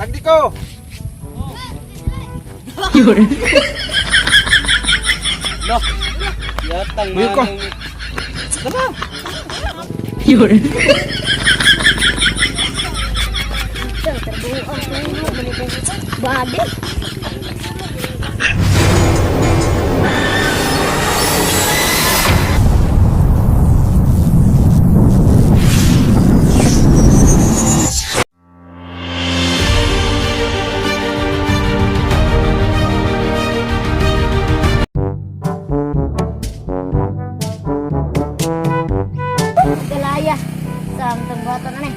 Tagdi ko. Yun. Lo. Yatang Uy, ko. Tama. Yun. Bade. Kalaya sa tagbato na ni.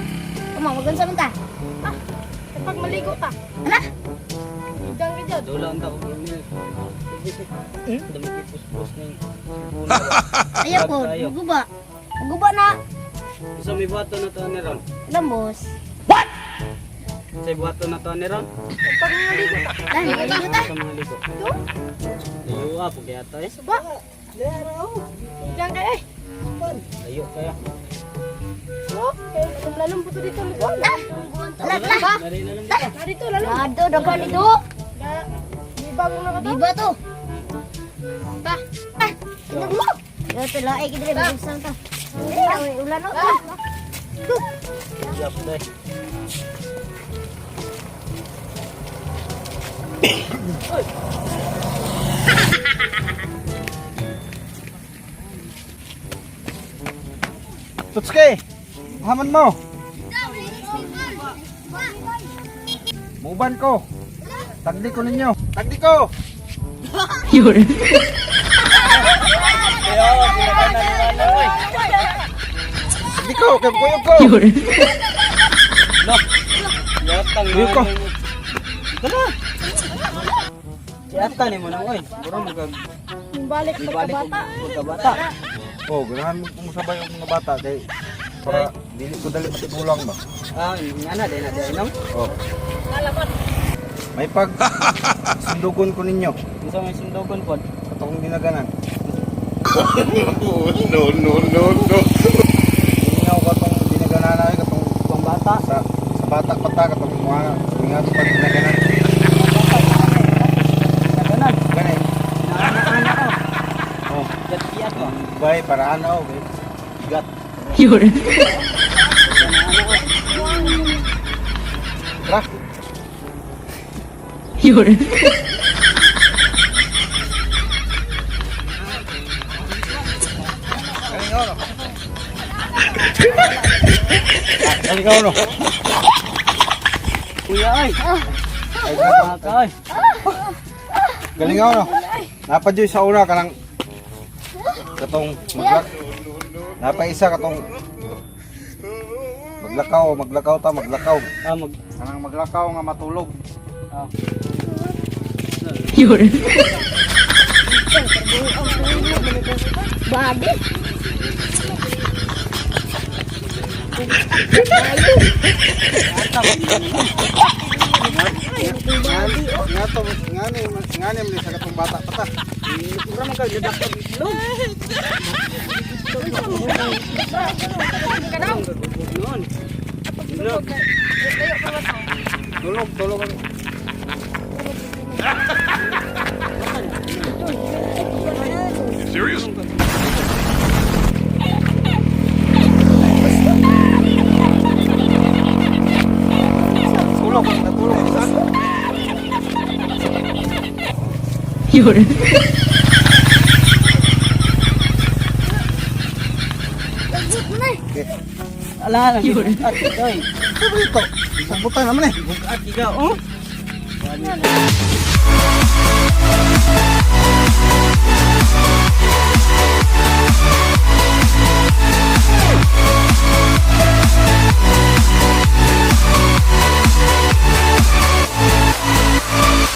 Kuma magun sa minta. Ah, kapag maligo ta. Ana? Idang gidyo. Dulang ta ko ni. Dami pus-pus ni. Ayaw po, guba. Guba na. Isa may buhato na to ni Ron. Lambos. Sa buhato na to ni Ron. Kapag maligo ta. Dahil maligo ta. Sa mga ligo. Ito? Layo po kaya to eh. Ba? Idang kay eh. Layo kaya. Oh, lalong puto dito. Ah, alat na. Dari na lang dito. Dito, lalong. Lado, dagan dito. Bibang na ka to. Biba to. Pa. Ah, ito mo. Ito laay kita rin. Buksan to. Ulan o. Yap deh. Tutski. Haman mo. Muban ko. Tagdi ko ninyo. Tagdi ko. Yun. Ayo, ginaganan ni Ron oy. Tagdi ko. Kuyog ko. Yun. Lo. Yatang Uy, ko. Tama. Yatang ni mo nang oy. Puro magag Balik balik pagkabata. Oh, ganahan mo kung sabay ang mga bata kay para dili ko dali matitulang ba. Ah, ngana din na din no. Oh. May pag sundugon ko ninyo. Unsa may sundogon pod? Katong ginaganan. No. Ingaw katong ginaganan ay katong Pambata. sa bata pata katong mga ingat pa ginaganan. Naganan. Gani. Naanak ko. Oh, Gat-giat ko. bay para ano, bay. Gat. Yun. Tra. Yun. Galingaw no. Galingaw no. Kuya ay. Ay Mga ka ay. galingaw no. Napadyoy sa una kanang katong napaisa katong maglakaw ta maglakaw. Ah, mag Kanang maglakaw nga matulog. ah. Yun. Bade. Ngani mo sa katong bata pata. Pura man kay dadakot itlog. Noon. Itlog. Tulog. Serious? Tulog. Yun. Ala lang. Yun. At oy. Ito. Sabutan naman eh. Bukat ikaw. Oh.